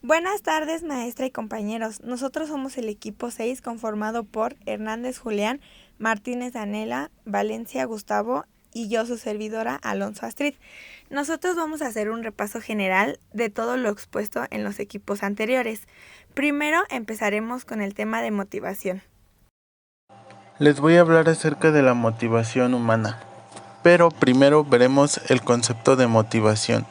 Buenas tardes, maestra y compañeros. Nosotros somos el equipo 6 conformado por Hernández Julián, Martínez Anela, Valencia Gustavo y yo, su servidora, Alonso Astrid. Nosotros vamos a hacer un repaso general de todo lo expuesto en los equipos anteriores. Primero empezaremos con el tema de motivación. Les voy a hablar acerca de la motivación humana, pero primero veremos el concepto de motivación.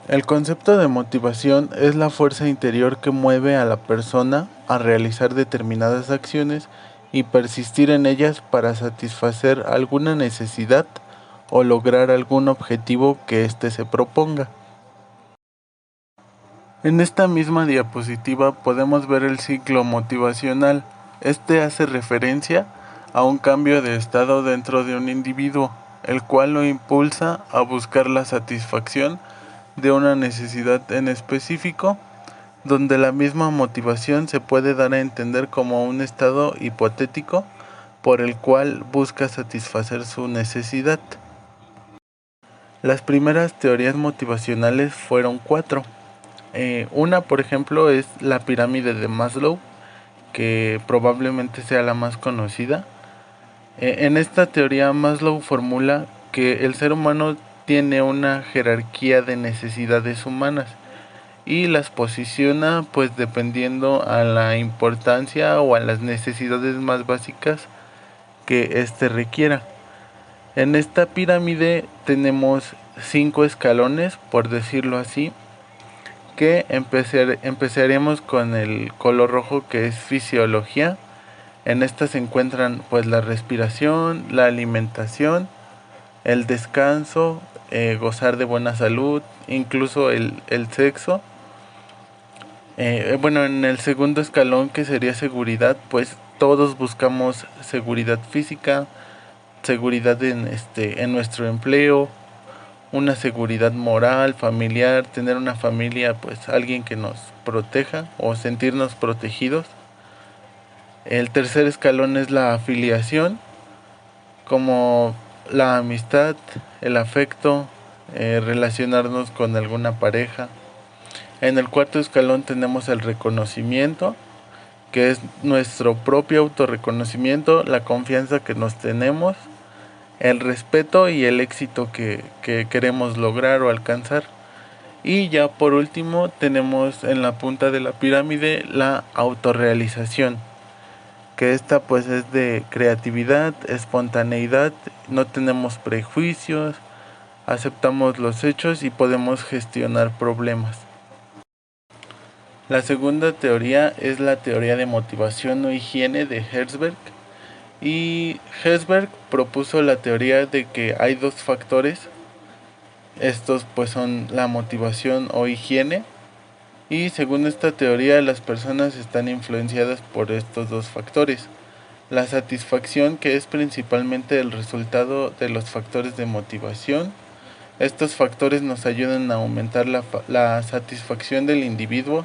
El concepto de motivación es la fuerza interior que mueve a la persona a realizar determinadas acciones y persistir en ellas para satisfacer alguna necesidad o lograr algún objetivo que éste se proponga. En esta misma diapositiva podemos ver el ciclo motivacional. Este hace referencia a un cambio de estado dentro de un individuo, el cual lo impulsa a buscar la satisfacción de una necesidad en específico, donde la misma motivación se puede dar a entender como un estado hipotético por el cual busca satisfacer su necesidad. Las primeras teorías motivacionales fueron 4. Una, por ejemplo, es la pirámide de Maslow, que probablemente sea la más conocida. En esta teoría Maslow formula que el ser humano tiene una jerarquía de necesidades humanas y las posiciona pues dependiendo a la importancia o a las necesidades más básicas que éste requiera. En esta pirámide tenemos 5 escalones, por decirlo así, que empezaremos con el color rojo, que es fisiología. En esta se encuentran pues la respiración, la alimentación, el descanso, gozar de buena salud, incluso el sexo. En el segundo escalón, que sería seguridad, pues todos buscamos seguridad física, seguridad en nuestro empleo, una seguridad moral, familiar, tener una familia, pues alguien que nos proteja o sentirnos protegidos. El tercer escalón es la afiliación, como la amistad, el afecto, relacionarnos con alguna pareja. En el cuarto escalón tenemos el reconocimiento, que es nuestro propio autorreconocimiento, la confianza que nos tenemos, el respeto y el éxito que queremos lograr o alcanzar. Y ya por último tenemos en la punta de la pirámide la autorrealización, que esta pues es de creatividad, espontaneidad, no tenemos prejuicios, aceptamos los hechos y podemos gestionar problemas. La segunda teoría es la teoría de motivación o higiene de Herzberg. Y Herzberg propuso la teoría de que hay 2 factores. Estos pues son la motivación o higiene. Y según esta teoría, las personas están influenciadas por estos 2 factores. La satisfacción, que es principalmente el resultado de los factores de motivación. Estos factores nos ayudan a aumentar la satisfacción del individuo,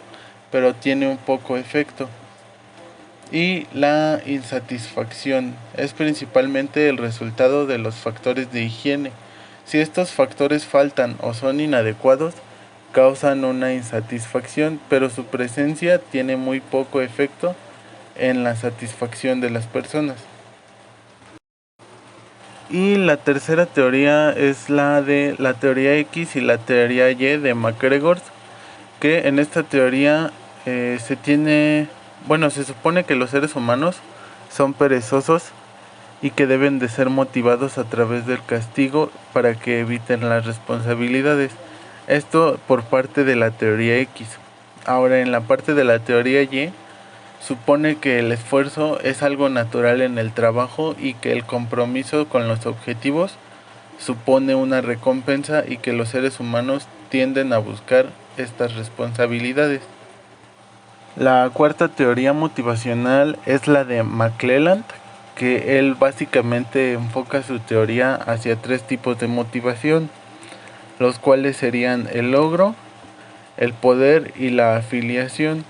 pero tiene un poco efecto. Y la insatisfacción es principalmente el resultado de los factores de higiene. Si estos factores faltan o son inadecuados, causan una insatisfacción, pero su presencia tiene muy poco efecto en la satisfacción de las personas. Y la tercera teoría es la de la teoría X y la teoría Y de McGregor, que en esta teoría se supone que los seres humanos son perezosos y que deben de ser motivados a través del castigo para que eviten las responsabilidades. Esto por parte de la teoría X. Ahora, en la parte de la teoría Y, supone que el esfuerzo es algo natural en el trabajo y que el compromiso con los objetivos supone una recompensa y que los seres humanos tienden a buscar estas responsabilidades. La cuarta teoría motivacional es la de McClelland, que él básicamente enfoca su teoría hacia 3 tipos de motivación, los cuales serían el logro, el poder y la afiliación.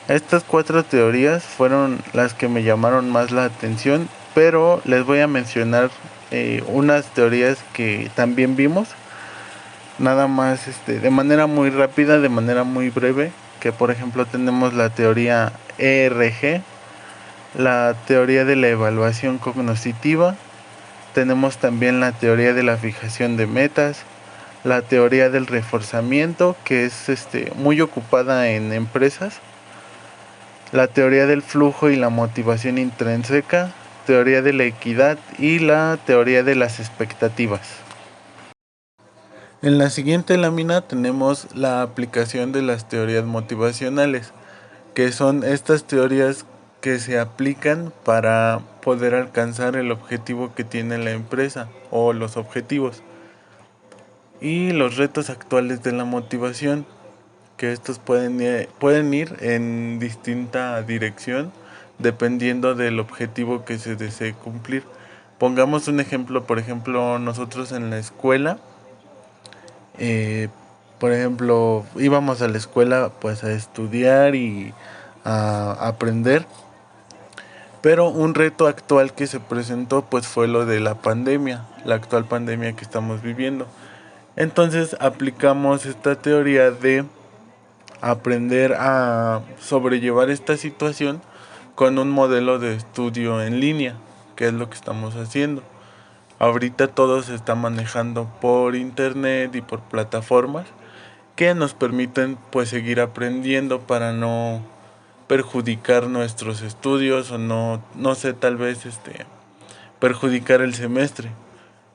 Estas 4 teorías fueron las que me llamaron más la atención, pero les voy a mencionar unas teorías que también vimos. nada más de manera muy rápida, de manera muy breve, que por ejemplo tenemos la teoría ERG, la teoría de la evaluación cognitiva, tenemos también la teoría de la fijación de metas, la teoría del reforzamiento, que es muy ocupada en empresas, la teoría del flujo y la motivación intrínseca, teoría de la equidad y la teoría de las expectativas. En la siguiente lámina tenemos la aplicación de las teorías motivacionales, que son estas teorías que se aplican para poder alcanzar el objetivo que tiene la empresa o los objetivos y los retos actuales de la motivación, que estos pueden ir en distinta dirección dependiendo del objetivo que se desee cumplir. Pongamos un ejemplo, por ejemplo, nosotros en la escuela, por ejemplo, íbamos a la escuela pues a estudiar y a aprender, pero un reto actual que se presentó pues fue lo de la pandemia, la actual pandemia que estamos viviendo. Entonces aplicamos esta teoría de aprender a sobrellevar esta situación con un modelo de estudio en línea, que es lo que estamos haciendo. Ahorita todo se está manejando por internet y por plataformas que nos permiten pues seguir aprendiendo para no perjudicar nuestros estudios o no sé, tal vez perjudicar el semestre,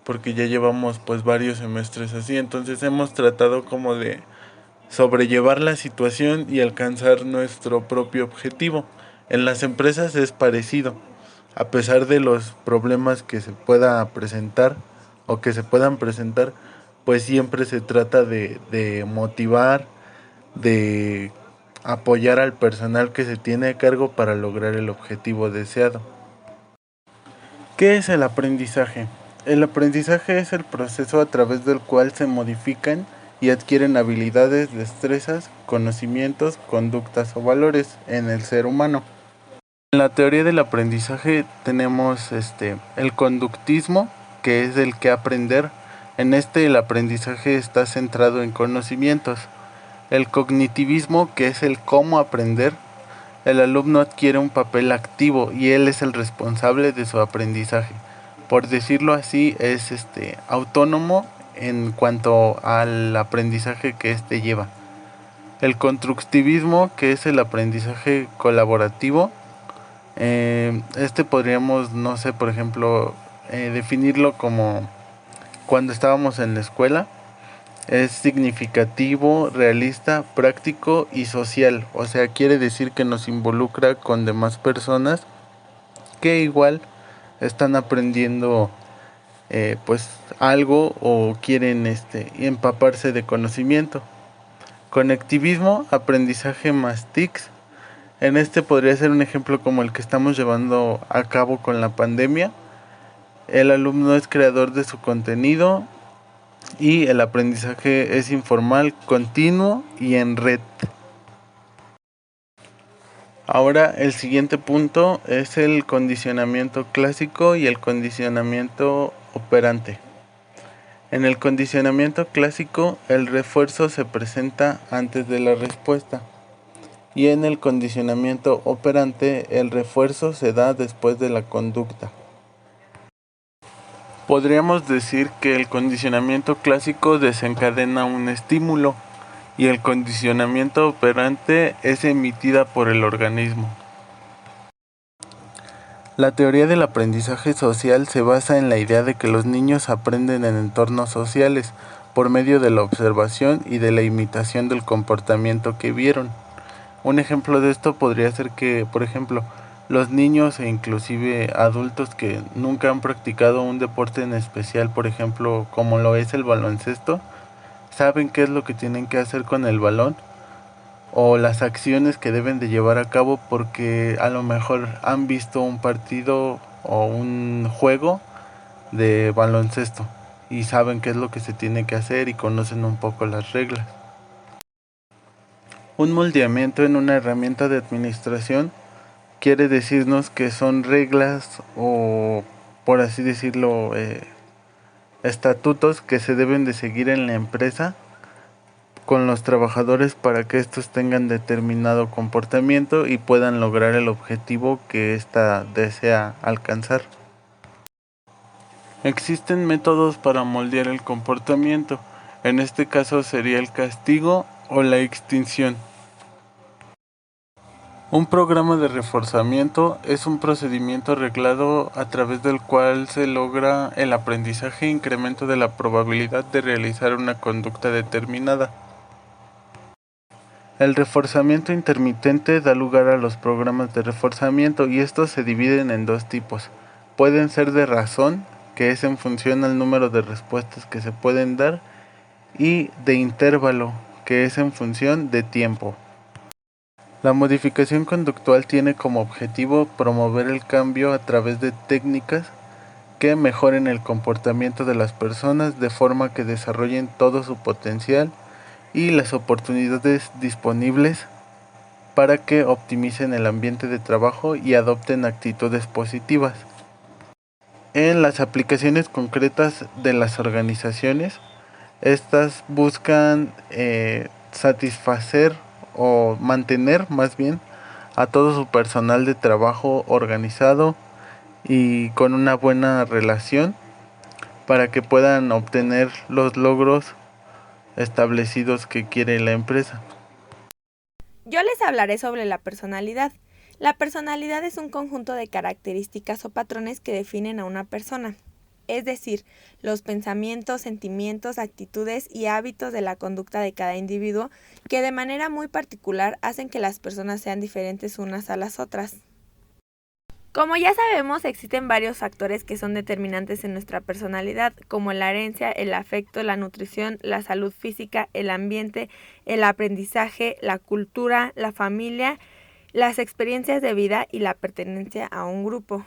porque ya llevamos pues varios semestres así. Entonces hemos tratado como de sobrellevar la situación y alcanzar nuestro propio objetivo. En las empresas es parecido, a pesar de los problemas que se pueda presentar o que se puedan presentar, pues siempre se trata de motivar, de apoyar al personal que se tiene a cargo para lograr el objetivo deseado. ¿Qué es el aprendizaje? El aprendizaje es el proceso a través del cual se modifican y adquieren habilidades, destrezas, conocimientos, conductas o valores en el ser humano. En la teoría del aprendizaje tenemos el conductismo, que es el que aprender. En el aprendizaje está centrado en conocimientos. El cognitivismo, que es el cómo aprender. El alumno adquiere un papel activo y él es el responsable de su aprendizaje. Por decirlo así, es autónomo en cuanto al aprendizaje que lleva. El constructivismo, que es el aprendizaje colaborativo, podríamos, no sé, por ejemplo, definirlo como cuando estábamos en la escuela. Es significativo, realista, práctico y social. O sea, quiere decir que nos involucra con demás personas que igual están aprendiendo pues algo o quieren empaparse de conocimiento. Conectivismo, aprendizaje más TICs. En podría ser un ejemplo como el que estamos llevando a cabo con la pandemia. El alumno es creador de su contenido y el aprendizaje es informal, continuo y en red. Ahora el siguiente punto es el condicionamiento clásico y el condicionamiento operante. En el condicionamiento clásico, el refuerzo se presenta antes de la respuesta. Y en el condicionamiento operante, el refuerzo se da después de la conducta. Podríamos decir que el condicionamiento clásico desencadena un estímulo y el condicionamiento operante es emitida por el organismo. La teoría del aprendizaje social se basa en la idea de que los niños aprenden en entornos sociales por medio de la observación y de la imitación del comportamiento que vieron. Un ejemplo de esto podría ser que, por ejemplo, los niños e inclusive adultos que nunca han practicado un deporte en especial, por ejemplo, como lo es el baloncesto, saben qué es lo que tienen que hacer con el balón o las acciones que deben de llevar a cabo porque a lo mejor han visto un partido o un juego de baloncesto y saben qué es lo que se tiene que hacer y conocen un poco las reglas. Un moldeamiento en una herramienta de administración quiere decirnos que son reglas o, por así decirlo, estatutos que se deben de seguir en la empresa con los trabajadores para que estos tengan determinado comportamiento y puedan lograr el objetivo que ésta desea alcanzar. Existen métodos para moldear el comportamiento. En este caso sería el castigo o la extinción. Un programa de reforzamiento es un procedimiento reglado a través del cual se logra el aprendizaje e incremento de la probabilidad de realizar una conducta determinada. El reforzamiento intermitente da lugar a los programas de reforzamiento y estos se dividen en dos tipos. Pueden ser de razón, que es en función al número de respuestas que se pueden dar, y de intervalo, que es en función de tiempo. La modificación conductual tiene como objetivo promover el cambio a través de técnicas que mejoren el comportamiento de las personas de forma que desarrollen todo su potencial y las oportunidades disponibles para que optimicen el ambiente de trabajo y adopten actitudes positivas. En las aplicaciones concretas de las organizaciones, estas buscan satisfacer o mantener más bien a todo su personal de trabajo organizado y con una buena relación para que puedan obtener los logros establecidos que quiere la empresa. Yo les hablaré sobre la personalidad. La personalidad es un conjunto de características o patrones que definen a una persona, es decir, los pensamientos, sentimientos, actitudes y hábitos de la conducta de cada individuo que de manera muy particular hacen que las personas sean diferentes unas a las otras. Como ya sabemos, existen varios factores que son determinantes en nuestra personalidad, como la herencia, el afecto, la nutrición, la salud física, el ambiente, el aprendizaje, la cultura, la familia, las experiencias de vida y la pertenencia a un grupo.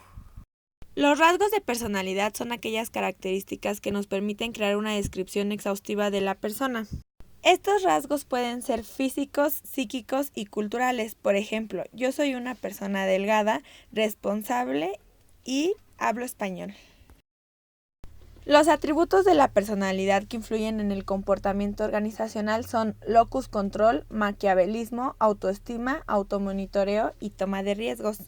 Los rasgos de personalidad son aquellas características que nos permiten crear una descripción exhaustiva de la persona. Estos rasgos pueden ser físicos, psíquicos y culturales. Por ejemplo, yo soy una persona delgada, responsable y hablo español. Los atributos de la personalidad que influyen en el comportamiento organizacional son locus control, maquiavelismo, autoestima, automonitoreo y toma de riesgos.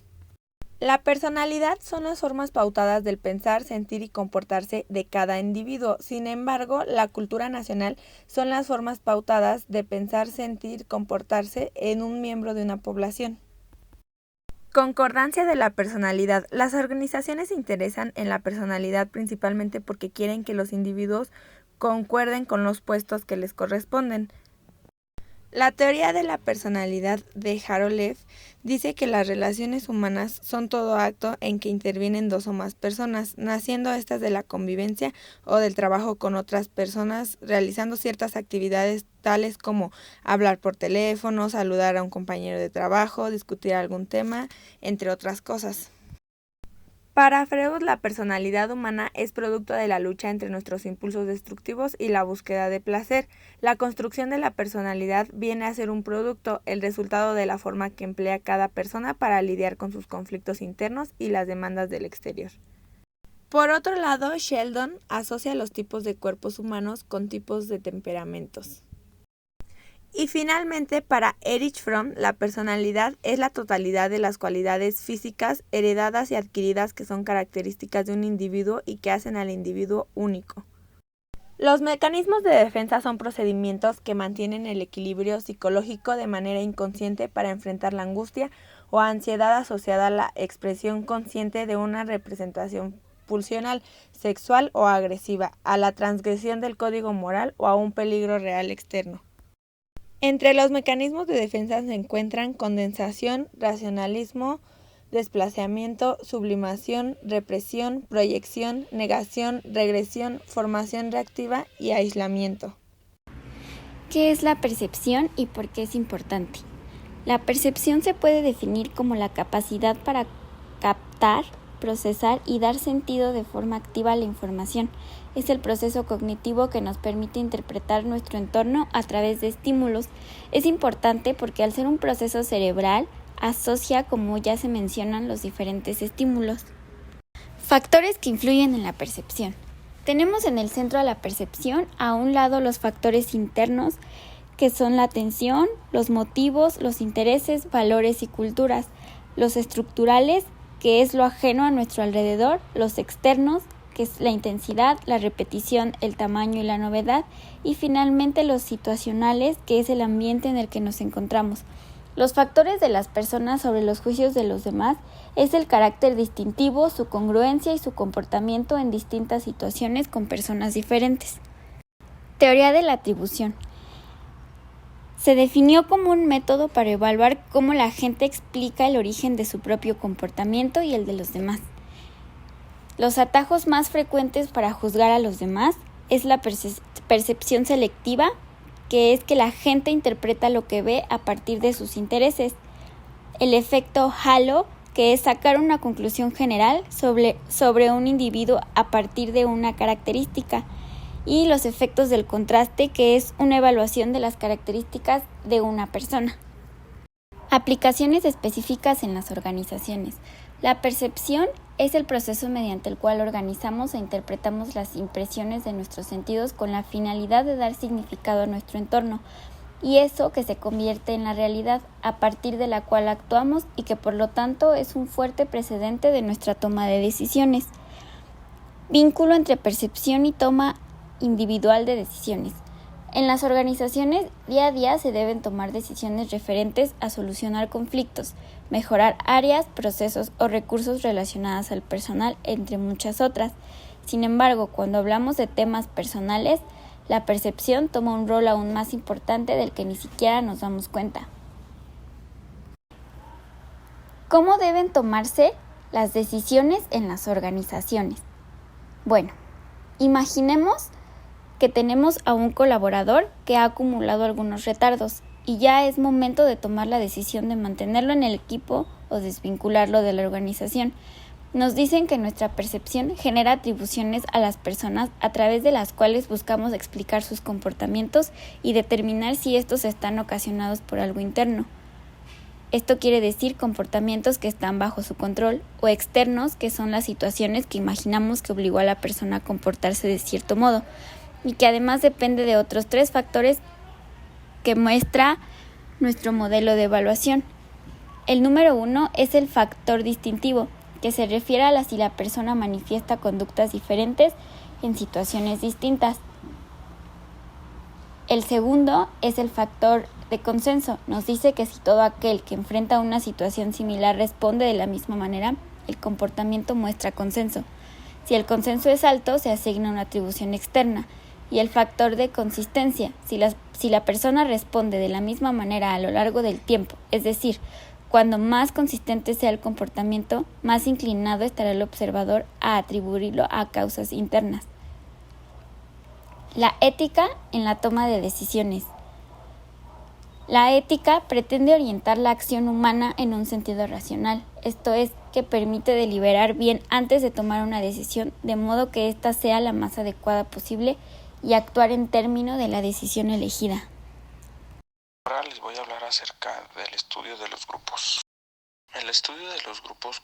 La personalidad son las formas pautadas del pensar, sentir y comportarse de cada individuo. Sin embargo, la cultura nacional son las formas pautadas de pensar, sentir, comportarse en un miembro de una población. Concordancia de la personalidad. Las organizaciones se interesan en la personalidad principalmente porque quieren que los individuos concuerden con los puestos que les corresponden. La teoría de la personalidad de Harold Lev dice que las relaciones humanas son todo acto en que intervienen dos o más personas, naciendo estas de la convivencia o del trabajo con otras personas, realizando ciertas actividades tales como hablar por teléfono, saludar a un compañero de trabajo, discutir algún tema, entre otras cosas. Para Freud, la personalidad humana es producto de la lucha entre nuestros impulsos destructivos y la búsqueda de placer. La construcción de la personalidad viene a ser un producto, el resultado de la forma que emplea cada persona para lidiar con sus conflictos internos y las demandas del exterior. Por otro lado, Sheldon asocia los tipos de cuerpos humanos con tipos de temperamentos. Y finalmente, para Erich Fromm, la personalidad es la totalidad de las cualidades físicas heredadas y adquiridas que son características de un individuo y que hacen al individuo único. Los mecanismos de defensa son procedimientos que mantienen el equilibrio psicológico de manera inconsciente para enfrentar la angustia o ansiedad asociada a la expresión consciente de una representación pulsional, sexual o agresiva, a la transgresión del código moral o a un peligro real externo. Entre los mecanismos de defensa se encuentran condensación, racionalismo, desplazamiento, sublimación, represión, proyección, negación, regresión, formación reactiva y aislamiento. ¿Qué es la percepción y por qué es importante? La percepción se puede definir como la capacidad para captar, procesar y dar sentido de forma activa a la información. Es el proceso cognitivo que nos permite interpretar nuestro entorno a través de estímulos. Es importante porque al ser un proceso cerebral, asocia, como ya se mencionan, los diferentes estímulos. Factores que influyen en la percepción. Tenemos en el centro a la percepción, a un lado los factores internos, que son la atención, los motivos, los intereses, valores y culturas, los estructurales, que es lo ajeno a nuestro alrededor, los externos, que es la intensidad, la repetición, el tamaño y la novedad, y finalmente los situacionales, que es el ambiente en el que nos encontramos. Los factores de las personas sobre los juicios de los demás es el carácter distintivo, su congruencia y su comportamiento en distintas situaciones con personas diferentes. Teoría de la atribución. Se definió como un método para evaluar cómo la gente explica el origen de su propio comportamiento y el de los demás. Los atajos más frecuentes para juzgar a los demás es la percepción selectiva, que es que la gente interpreta lo que ve a partir de sus intereses. El efecto halo, que es sacar una conclusión general sobre un individuo a partir de una característica. Y los efectos del contraste, que es una evaluación de las características de una persona. Aplicaciones específicas en las organizaciones. La percepción es el proceso mediante el cual organizamos e interpretamos las impresiones de nuestros sentidos con la finalidad de dar significado a nuestro entorno, y eso que se convierte en la realidad, a partir de la cual actuamos y que por lo tanto es un fuerte precedente de nuestra toma de decisiones. Vínculo entre percepción y toma individual de decisiones. En las organizaciones, día a día se deben tomar decisiones referentes a solucionar conflictos, mejorar áreas, procesos o recursos relacionados al personal, entre muchas otras. Sin embargo, cuando hablamos de temas personales, la percepción toma un rol aún más importante del que ni siquiera nos damos cuenta. ¿Cómo deben tomarse las decisiones en las organizaciones? Bueno, imaginemos que tenemos a un colaborador que ha acumulado algunos retardos y ya es momento de tomar la decisión de mantenerlo en el equipo o desvincularlo de la organización. Nos dicen que nuestra percepción genera atribuciones a las personas a través de las cuales buscamos explicar sus comportamientos y determinar si estos están ocasionados por algo interno. Esto quiere decir comportamientos que están bajo su control, o externos, que son las situaciones que imaginamos que obligó a la persona a comportarse de cierto modo, y que además depende de otros 3 factores que muestra nuestro modelo de evaluación. El número 1 es el factor distintivo, que se refiere a si la persona manifiesta conductas diferentes en situaciones distintas. El segundo es el factor de consenso. Nos dice que si todo aquel que enfrenta una situación similar responde de la misma manera, el comportamiento muestra consenso. Si el consenso es alto, se asigna una atribución externa. Y el factor de consistencia, si la persona responde de la misma manera a lo largo del tiempo, es decir, cuando más consistente sea el comportamiento, más inclinado estará el observador a atribuirlo a causas internas. La ética en la toma de decisiones. La ética pretende orientar la acción humana en un sentido racional, esto es, que permite deliberar bien antes de tomar una decisión, de modo que ésta sea la más adecuada posible y actuar en términos de la decisión elegida. Ahora les voy a hablar acerca del estudio de los grupos. El estudio de los grupos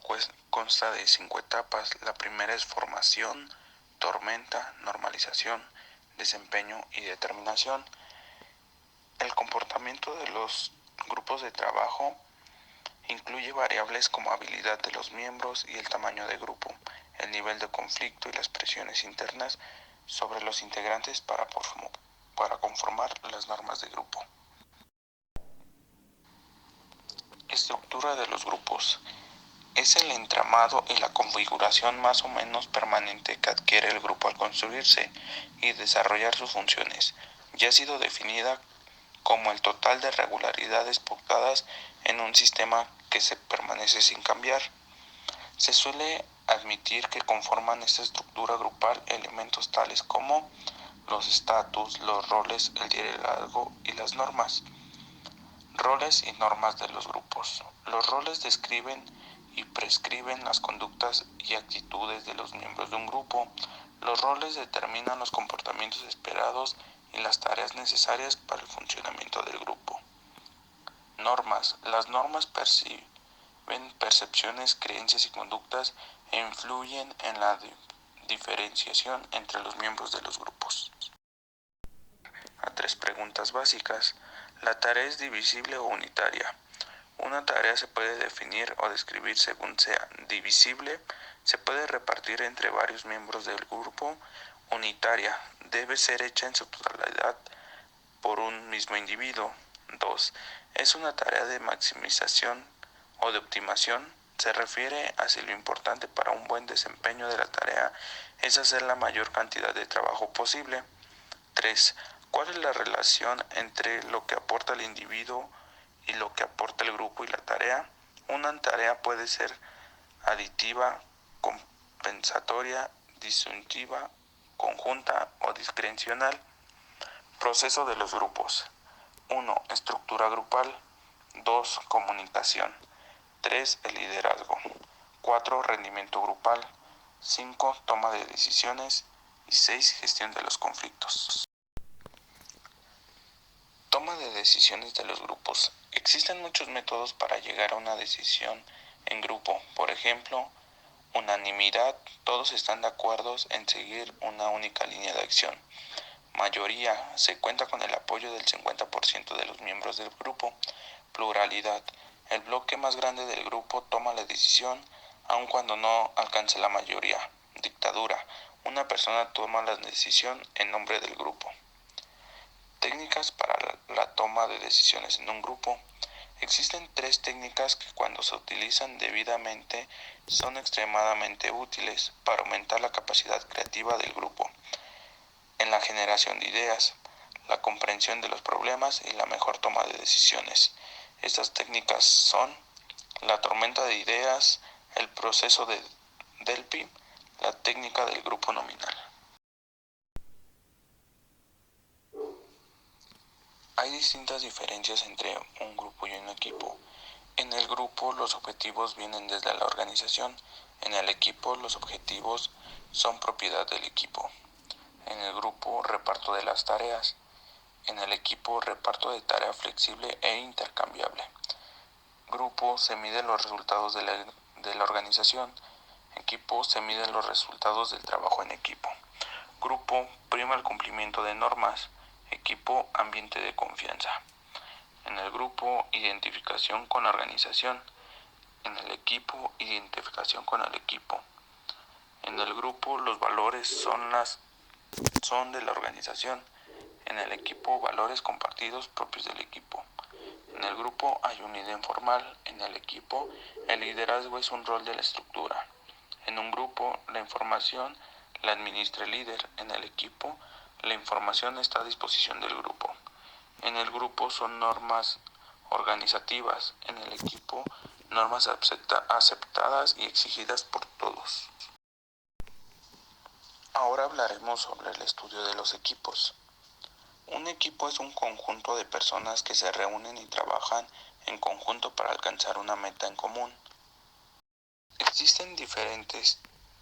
consta de 5 etapas. La primera es formación, tormenta, normalización, desempeño y determinación. El comportamiento de los grupos de trabajo incluye variables como habilidad de los miembros y el tamaño de grupo, el nivel de conflicto y las presiones internas sobre los integrantes para conformar las normas de grupo. Estructura de los grupos. Es el entramado y la configuración más o menos permanente que adquiere el grupo al construirse y desarrollar sus funciones. Ya ha sido definida como el total de regularidades pactadas en un sistema que se permanece sin cambiar. Se suele admitir que conforman esta estructura grupal elementos tales como los estatus, los roles, el liderazgo y las normas. Roles y normas de los grupos. Los roles describen y prescriben las conductas y actitudes de los miembros de un grupo. Los roles determinan los comportamientos esperados y las tareas necesarias para el funcionamiento del grupo. Normas. Las normas perciben percepciones, creencias y conductas e influyen en la Diferenciación entre los miembros de los grupos. A 3 preguntas básicas. ¿La tarea es divisible o unitaria? Una tarea se puede definir o describir según sea divisible, se puede repartir entre varios miembros del grupo. Unitaria, debe ser hecha en su totalidad por un mismo individuo. 2. Es una tarea de maximización o de optimización. Se refiere a si lo importante para un buen desempeño de la tarea es hacer la mayor cantidad de trabajo posible. 3. ¿Cuál es la relación entre lo que aporta el individuo y lo que aporta el grupo y la tarea? Una tarea puede ser aditiva, compensatoria, disyuntiva, conjunta o discrecional. Proceso de los grupos. 1. Estructura grupal. 2. Comunicación. 3. El liderazgo. 4. Rendimiento grupal. 5. Toma de decisiones. Y 6. Gestión de los conflictos. Toma de decisiones de los grupos. Existen muchos métodos para llegar a una decisión en grupo. Por ejemplo, unanimidad. Todos están de acuerdo en seguir una única línea de acción. Mayoría. Se cuenta con el apoyo del 50% de los miembros del grupo. Pluralidad. El bloque más grande del grupo toma la decisión, aun cuando no alcance la mayoría. Dictadura. Una persona toma la decisión en nombre del grupo. Técnicas para la toma de decisiones en un grupo. Existen 3 técnicas que cuando se utilizan debidamente son extremadamente útiles para aumentar la capacidad creativa del grupo en la generación de ideas, la comprensión de los problemas y la mejor toma de decisiones. Estas técnicas son la tormenta de ideas, el proceso de Delphi, la técnica del grupo nominal. Hay distintas diferencias entre un grupo y un equipo. En el grupo los objetivos vienen desde la organización, en el equipo los objetivos son propiedad del equipo. En el grupo, reparto de las tareas. En el equipo, reparto de tarea flexible e intercambiable. Grupo, se miden los resultados de la organización. Equipo, se miden los resultados del trabajo en equipo. Grupo, prima el cumplimiento de normas. Equipo, ambiente de confianza. En el grupo, identificación con la organización. En el equipo, identificación con el equipo. En el grupo, los valores son de la organización. En el equipo, valores compartidos propios del equipo. En el grupo hay un líder informal. En el equipo, el liderazgo es un rol de la estructura. En un grupo, la información la administra el líder. En el equipo, la información está a disposición del grupo. En el grupo son normas organizativas. En el equipo, normas aceptadas y exigidas por todos. Ahora hablaremos sobre el estudio de los equipos. Un equipo es un conjunto de personas que se reúnen y trabajan en conjunto para alcanzar una meta en común. Existen diferentes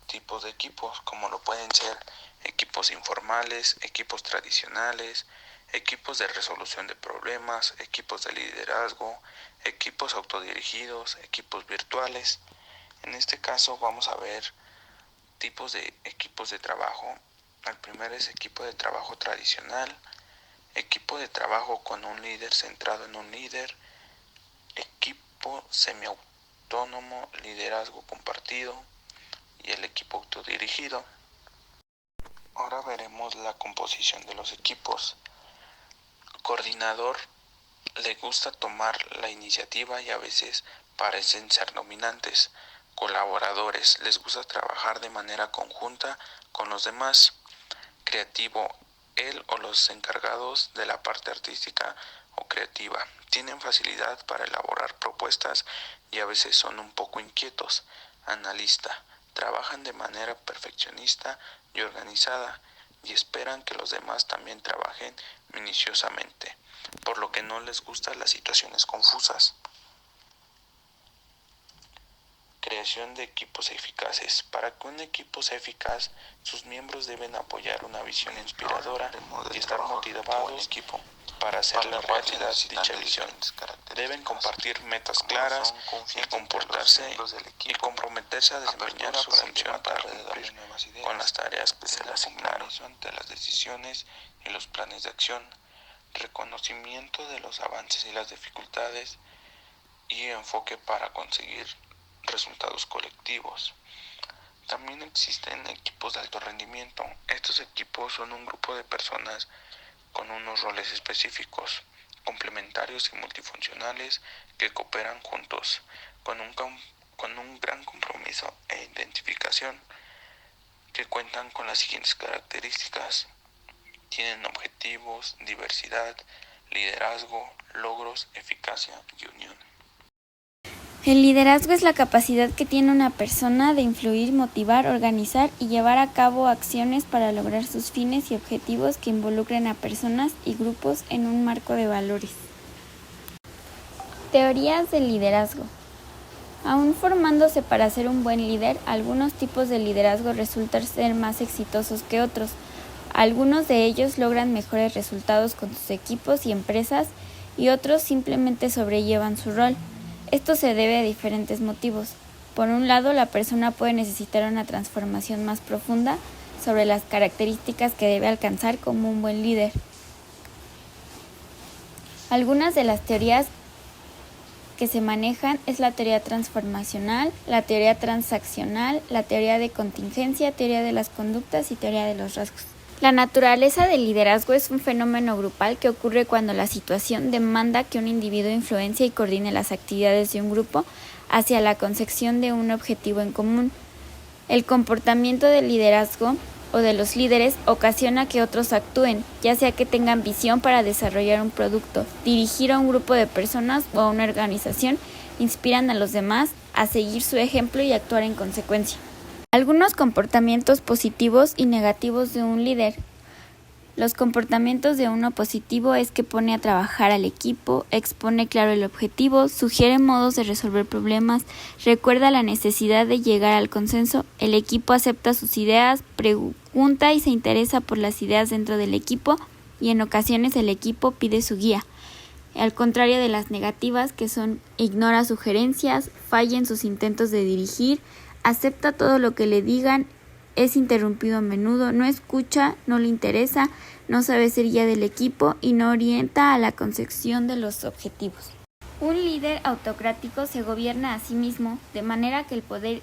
tipos de equipos, como lo pueden ser equipos informales, equipos tradicionales, equipos de resolución de problemas, equipos de liderazgo, equipos autodirigidos, equipos virtuales. En este caso vamos a ver tipos de equipos de trabajo. El primero es equipo de trabajo tradicional, equipo de trabajo con un líder centrado en un líder, equipo semiautónomo, liderazgo compartido y el equipo autodirigido. Ahora veremos la composición de los equipos. Coordinador, le gusta tomar la iniciativa y a veces parecen ser dominantes. Colaboradores, les gusta trabajar de manera conjunta con los demás. Creativo, él o los encargados de la parte artística o creativa tienen facilidad para elaborar propuestas y a veces son un poco inquietos. Analista, trabajan de manera perfeccionista y organizada y esperan que los demás también trabajen minuciosamente, por lo que no les gustan las situaciones confusas. Creación de equipos eficaces. Para que un equipo sea eficaz, sus miembros deben apoyar una visión inspiradora y estar motivados para hacer la realidad dicha visión. Deben compartir metas claras y comprometerse a desempeñar su función para cumplir con las tareas que se les asignaron ante las decisiones y los planes de acción, reconocimiento de los avances y las dificultades y enfoque para conseguir resultados colectivos. También existen equipos de alto rendimiento. Estos equipos son un grupo de personas con unos roles específicos, complementarios y multifuncionales que cooperan juntos, con un gran compromiso e identificación, que cuentan con las siguientes características: tienen objetivos, diversidad, liderazgo, logros, eficacia y unión. El liderazgo es la capacidad que tiene una persona de influir, motivar, organizar y llevar a cabo acciones para lograr sus fines y objetivos que involucren a personas y grupos en un marco de valores. Teorías del liderazgo. Aún formándose para ser un buen líder, algunos tipos de liderazgo resultan ser más exitosos que otros. Algunos de ellos logran mejores resultados con sus equipos y empresas y otros simplemente sobrellevan su rol. Esto se debe a diferentes motivos. Por un lado, la persona puede necesitar una transformación más profunda sobre las características que debe alcanzar como un buen líder. Algunas de las teorías que se manejan es la teoría transformacional, la teoría transaccional, la teoría de contingencia, teoría de las conductas y teoría de los rasgos. La naturaleza del liderazgo es un fenómeno grupal que ocurre cuando la situación demanda que un individuo influencie y coordine las actividades de un grupo hacia la consecución de un objetivo en común. El comportamiento del liderazgo o de los líderes ocasiona que otros actúen, ya sea que tengan visión para desarrollar un producto, dirigir a un grupo de personas o a una organización, inspiran a los demás a seguir su ejemplo y actuar en consecuencia. Algunos comportamientos positivos y negativos de un líder. Los comportamientos de uno positivo es que pone a trabajar al equipo, expone claro el objetivo, sugiere modos de resolver problemas, recuerda la necesidad de llegar al consenso, el equipo acepta sus ideas, pregunta y se interesa por las ideas dentro del equipo y en ocasiones el equipo pide su guía. Al contrario de las negativas, que son ignora sugerencias, falla en sus intentos de dirigir, acepta todo lo que le digan, es interrumpido a menudo, no escucha, no le interesa, no sabe ser guía del equipo y no orienta a la consecución de los objetivos. Un líder autocrático se gobierna a sí mismo, de manera que el poder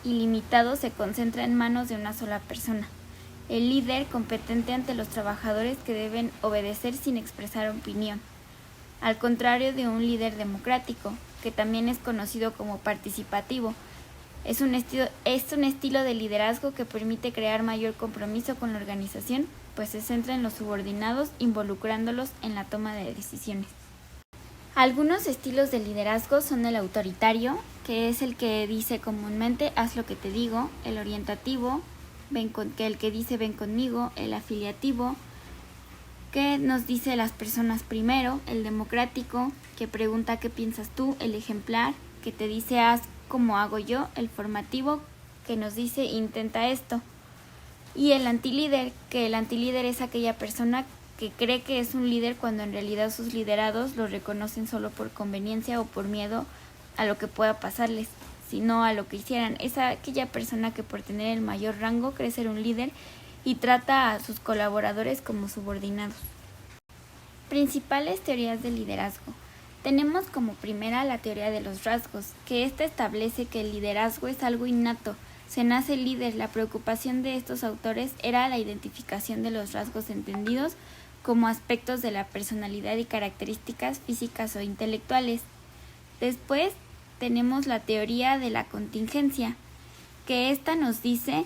ilimitado se concentra en manos de una sola persona. El líder competente ante los trabajadores que deben obedecer sin expresar opinión. Al contrario de un líder democrático, que también es conocido como participativo, es un estilo de liderazgo que permite crear mayor compromiso con la organización, pues se centra en los subordinados, involucrándolos en la toma de decisiones. Algunos estilos de liderazgo son el autoritario, que es el que dice comúnmente haz lo que te digo, el orientativo, el que dice ven conmigo, el afiliativo, que nos dice las personas primero, el democrático, que pregunta qué piensas tú, el ejemplar, que te dice haz como hago yo, el formativo, que nos dice intenta esto, y el antilíder, que el antilíder es aquella persona que cree que es un líder cuando en realidad sus liderados lo reconocen solo por conveniencia o por miedo a lo que pueda pasarles, sino a lo que hicieran. Es aquella persona que por tener el mayor rango cree ser un líder y trata a sus colaboradores como subordinados. Principales teorías del liderazgo. Tenemos como primera la teoría de los rasgos, que ésta establece que el liderazgo es algo innato, se nace líder. La preocupación de estos autores era la identificación de los rasgos entendidos como aspectos de la personalidad y características físicas o intelectuales. Después tenemos la teoría de la contingencia, que ésta nos dice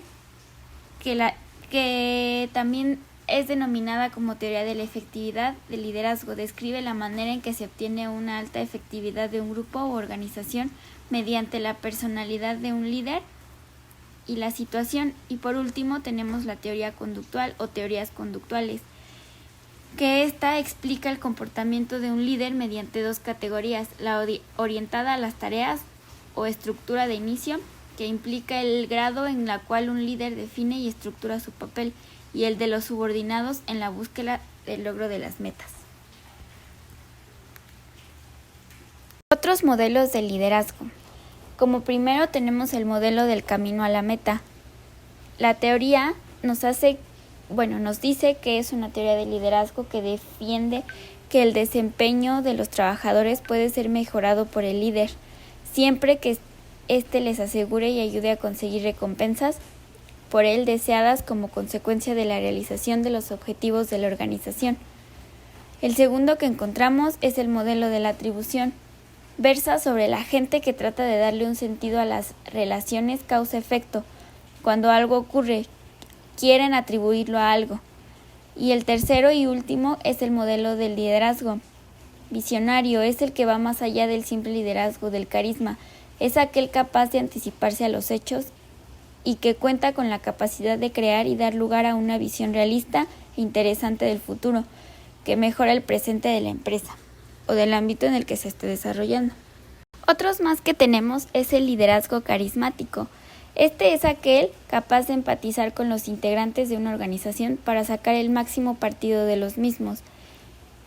que también es denominada como teoría de la efectividad del liderazgo. Describe la manera en que se obtiene una alta efectividad de un grupo u organización mediante la personalidad de un líder y la situación. Y por último tenemos la teoría conductual o teorías conductuales, que ésta explica el comportamiento de un líder mediante dos categorías: la orientada a las tareas o estructura de inicio, que implica el grado en la cual un líder define y estructura su papel, y el de los subordinados en la búsqueda del logro de las metas. Otros modelos de liderazgo. Como primero tenemos el modelo del camino a la meta. La teoría nos dice que es una teoría de liderazgo que defiende que el desempeño de los trabajadores puede ser mejorado por el líder, siempre que éste les asegure y ayude a conseguir recompensas por él deseadas como consecuencia de la realización de los objetivos de la organización. El segundo que encontramos es el modelo de la atribución. Versa sobre la gente que trata de darle un sentido a las relaciones causa-efecto. Cuando algo ocurre, quieren atribuirlo a algo. Y el tercero y último es el modelo del liderazgo. Visionario es el que va más allá del simple liderazgo, del carisma. Es aquel capaz de anticiparse a los hechos y que cuenta con la capacidad de crear y dar lugar a una visión realista e interesante del futuro, que mejora el presente de la empresa o del ámbito en el que se esté desarrollando. Otros más que tenemos es el liderazgo carismático. Este es aquel capaz de empatizar con los integrantes de una organización para sacar el máximo partido de los mismos.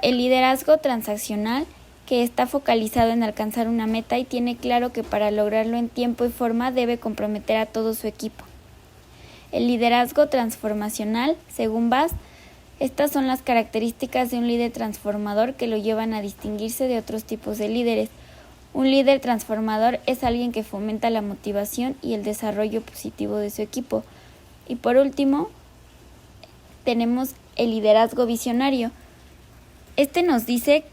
El liderazgo transaccional, que está focalizado en alcanzar una meta y tiene claro que para lograrlo en tiempo y forma debe comprometer a todo su equipo. El liderazgo transformacional, según Bass, estas son las características de un líder transformador que lo llevan a distinguirse de otros tipos de líderes. Un líder transformador es alguien que fomenta la motivación y el desarrollo positivo de su equipo. Y por último, tenemos el liderazgo visionario. Este nos dice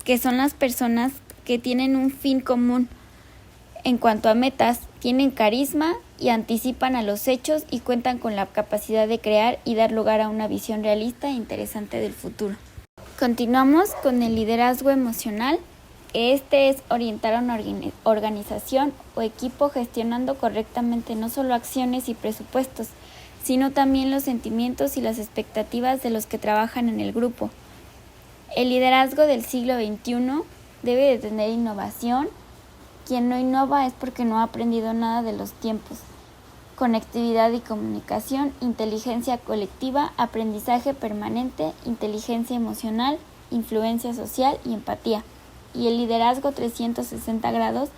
que son las personas que tienen un fin común en cuanto a metas, tienen carisma y anticipan a los hechos y cuentan con la capacidad de crear y dar lugar a una visión realista e interesante del futuro. Continuamos con el liderazgo emocional. Este es orientar a una organización o equipo gestionando correctamente no solo acciones y presupuestos, sino también los sentimientos y las expectativas de los que trabajan en el grupo. El liderazgo del siglo XXI debe de tener innovación. Quien no innova es porque no ha aprendido nada de los tiempos. Conectividad y comunicación, inteligencia colectiva, aprendizaje permanente, inteligencia emocional, influencia social y empatía. Y el liderazgo 360 grados,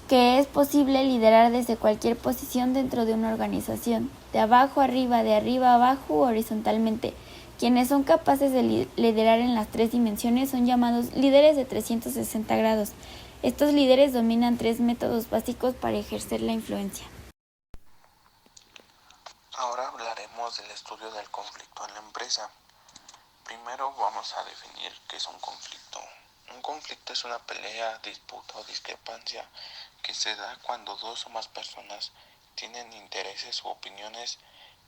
que es posible liderar desde cualquier posición dentro de una organización, de abajo a arriba, de arriba a abajo o horizontalmente. Quienes son capaces de liderar en las 3 dimensiones son llamados líderes de 360 grados. Estos líderes dominan 3 métodos básicos para ejercer la influencia. Ahora hablaremos del estudio del conflicto en la empresa. Primero vamos a definir qué es un conflicto. Un conflicto es una pelea, disputa o discrepancia que se da cuando 2 o más personas tienen intereses u opiniones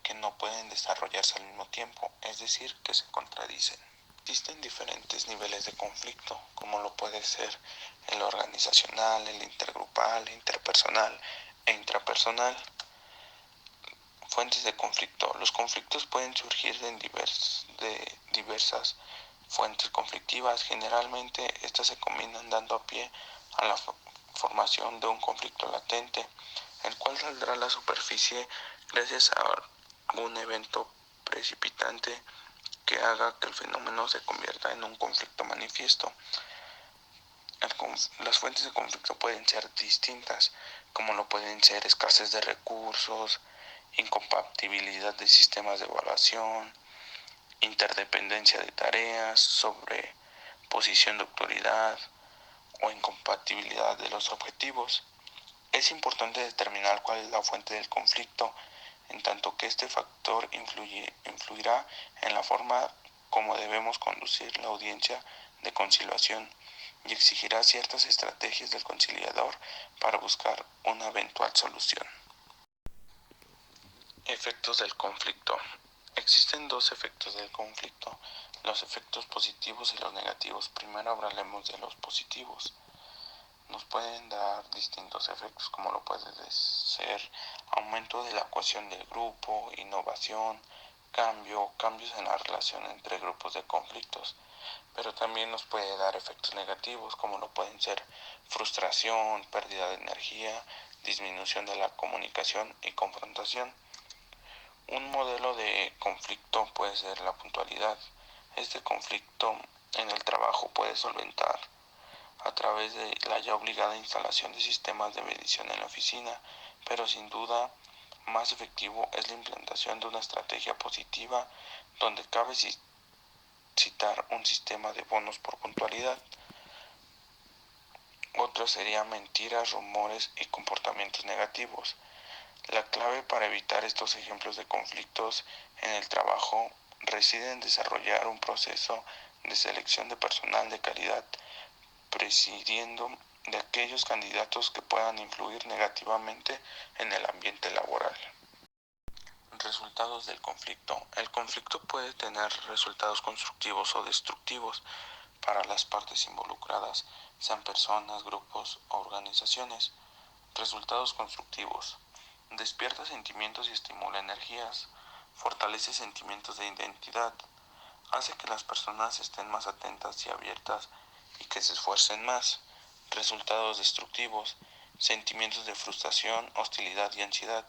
que no pueden desarrollarse al mismo tiempo, es decir, que se contradicen. Existen diferentes niveles de conflicto, como lo puede ser el organizacional, el intergrupal, interpersonal e intrapersonal. Fuentes de conflicto. Los conflictos pueden surgir de diversas fuentes conflictivas. Generalmente estas se combinan dando pie a la formación de un conflicto latente, el cual saldrá a la superficie gracias a algún evento precipitante que haga que el fenómeno se convierta en un conflicto manifiesto. Las fuentes de conflicto pueden ser distintas, como lo pueden ser escasez de recursos, incompatibilidad de sistemas de evaluación, interdependencia de tareas, sobreposición de autoridad o incompatibilidad de los objetivos. Es importante determinar cuál es la fuente del conflicto, en tanto que este factor influirá en la forma como debemos conducir la audiencia de conciliación y exigirá ciertas estrategias del conciliador para buscar una eventual solución. Efectos del conflicto. Existen 2 efectos del conflicto, los efectos positivos y los negativos. Primero hablaremos de los positivos. Nos pueden dar distintos efectos, como lo puede ser aumento de la cohesión del grupo, innovación, cambios en la relación entre grupos de conflictos. Pero también nos puede dar efectos negativos, como lo pueden ser frustración, pérdida de energía, disminución de la comunicación y confrontación. Un modelo de conflicto puede ser la puntualidad. Este conflicto en el trabajo puede solventar a través de la ya obligada instalación de sistemas de medición en la oficina, pero sin duda más efectivo es la implantación de una estrategia positiva donde cabe citar un sistema de bonos por puntualidad. Otro sería mentiras, rumores y comportamientos negativos. La clave para evitar estos ejemplos de conflictos en el trabajo reside en desarrollar un proceso de selección de personal de calidad, prescindiendo de aquellos candidatos que puedan influir negativamente en el ambiente laboral. Resultados del conflicto. El conflicto puede tener resultados constructivos o destructivos para las partes involucradas, sean personas, grupos o organizaciones. Resultados constructivos. Despierta sentimientos y estimula energías. Fortalece sentimientos de identidad. Hace que las personas estén más atentas y abiertas y que se esfuercen más. Resultados destructivos. Sentimientos de frustración, hostilidad y ansiedad.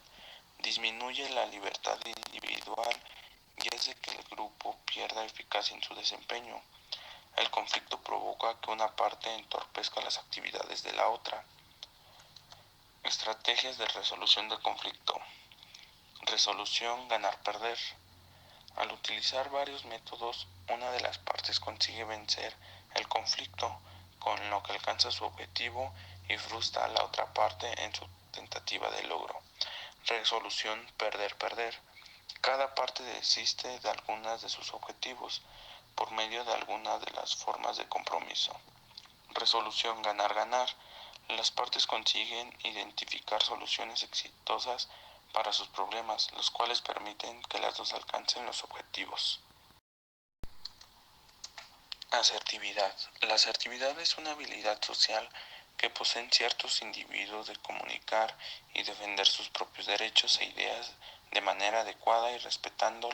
Disminuye la libertad individual y hace que el grupo pierda eficacia en su desempeño. El conflicto provoca que una parte entorpezca las actividades de la otra. Estrategias de resolución del conflicto. Resolución ganar-perder. Al utilizar varios métodos, una de las partes consigue vencer el conflicto, con lo que alcanza su objetivo y frustra a la otra parte en su tentativa de logro. Resolución perder-perder. Cada parte desiste de algunas de sus objetivos por medio de alguna de las formas de compromiso. Resolución ganar-ganar. Las partes consiguen identificar soluciones exitosas para sus problemas, los cuales permiten que las dos alcancen los objetivos. Asertividad. La asertividad es una habilidad social que poseen ciertos individuos de comunicar y defender sus propios derechos e ideas de manera adecuada y respetando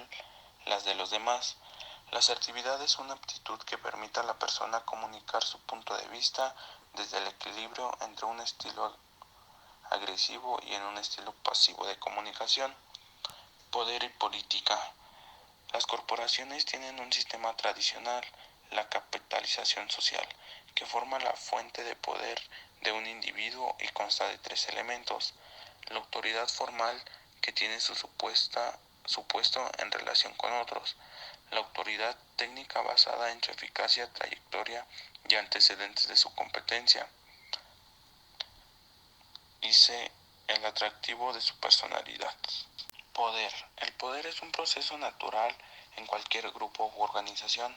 las de los demás. La asertividad es una aptitud que permite a la persona comunicar su punto de vista desde el equilibrio entre un estilo agresivo y en un estilo pasivo de comunicación. Poder y política. Las corporaciones tienen un sistema tradicional, la capitalización social, que forma la fuente de poder de un individuo y consta de 3 elementos. La autoridad formal, que tiene su puesto en relación con otros. La autoridad técnica basada en su eficacia, trayectoria y antecedentes de su competencia. Y C, el atractivo de su personalidad. Poder. El poder es un proceso natural en cualquier grupo u organización.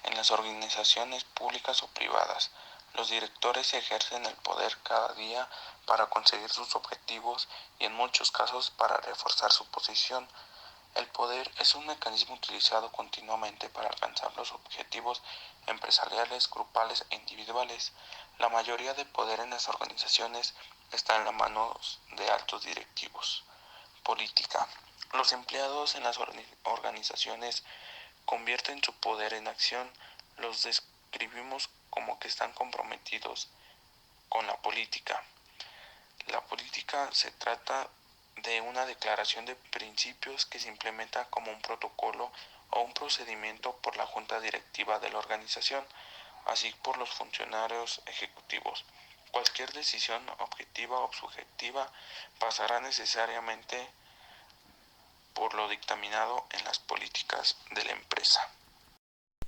En las organizaciones públicas o privadas, los directores ejercen el poder cada día para conseguir sus objetivos y en muchos casos para reforzar su posición. El poder es un mecanismo utilizado continuamente para alcanzar los objetivos empresariales, grupales e individuales. La mayoría de poder en las organizaciones está en las manos de altos directivos. Política. Los empleados en las organizaciones convierten su poder en acción. Los describimos como que están comprometidos con la política. La política se trata de una declaración de principios que se implementa como un protocolo o un procedimiento por la junta directiva de la organización, así por los funcionarios ejecutivos. Cualquier decisión objetiva o subjetiva pasará necesariamente por lo dictaminado en las políticas de la empresa.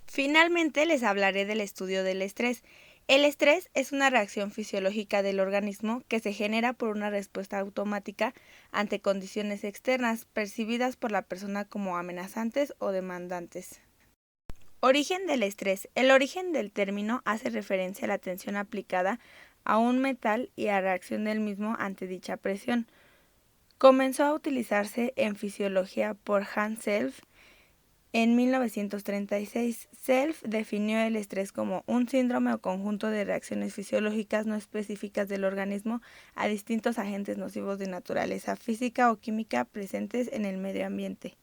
Finalmente les hablaré del estudio del estrés. El estrés es una reacción fisiológica del organismo que se genera por una respuesta automática ante condiciones externas percibidas por la persona como amenazantes o demandantes. Origen del estrés. El origen del término hace referencia a la tensión aplicada a un metal y a la reacción del mismo ante dicha presión. Comenzó a utilizarse en fisiología por Hans Self en 1936. Self definió el estrés como un síndrome o conjunto de reacciones fisiológicas no específicas del organismo a distintos agentes nocivos de naturaleza física o química presentes en el medio ambiente.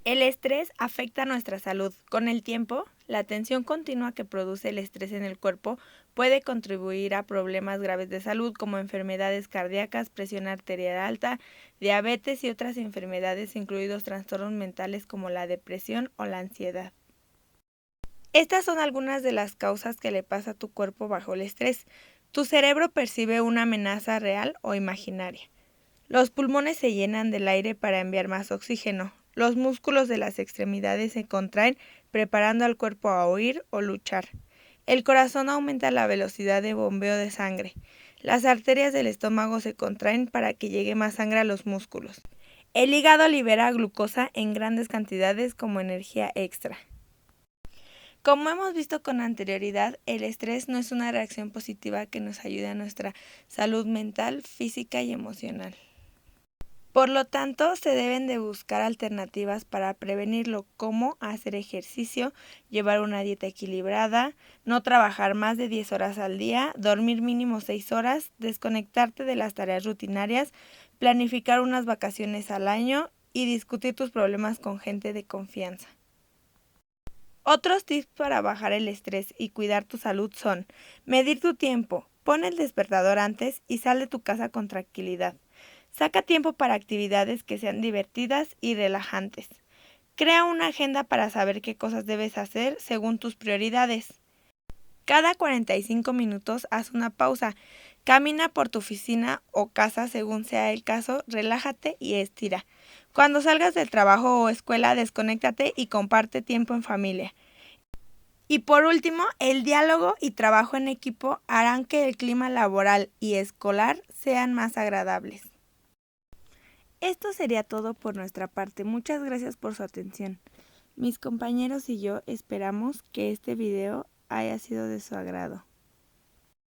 El estrés afecta nuestra salud. Con el tiempo, la tensión continua que produce el estrés en el cuerpo puede contribuir a problemas graves de salud como enfermedades cardíacas, presión arterial alta, diabetes y otras enfermedades, incluidos trastornos mentales como la depresión o la ansiedad. Estas son algunas de las causas que le pasa a tu cuerpo bajo el estrés. Tu cerebro percibe una amenaza real o imaginaria. Los pulmones se llenan del aire para enviar más oxígeno. Los músculos de las extremidades se contraen, preparando al cuerpo a huir o luchar. El corazón aumenta la velocidad de bombeo de sangre. Las arterias del estómago se contraen para que llegue más sangre a los músculos. El hígado libera glucosa en grandes cantidades como energía extra. Como hemos visto con anterioridad, el estrés no es una reacción positiva que nos ayude a nuestra salud mental, física y emocional. Por lo tanto, se deben de buscar alternativas para prevenirlo, como hacer ejercicio, llevar una dieta equilibrada, no trabajar más de 10 horas al día, dormir mínimo 6 horas, desconectarte de las tareas rutinarias, planificar unas vacaciones al año y discutir tus problemas con gente de confianza. Otros tips para bajar el estrés y cuidar tu salud son: medir tu tiempo, pon el despertador antes y sal de tu casa con tranquilidad. Saca tiempo para actividades que sean divertidas y relajantes. Crea una agenda para saber qué cosas debes hacer según tus prioridades. Cada 45 minutos haz una pausa. Camina por tu oficina o casa según sea el caso, relájate y estira. Cuando salgas del trabajo o escuela, desconéctate y comparte tiempo en familia. Y por último, el diálogo y trabajo en equipo harán que el clima laboral y escolar sean más agradables. Esto sería todo por nuestra parte. Muchas gracias por su atención. Mis compañeros y yo esperamos que este video haya sido de su agrado.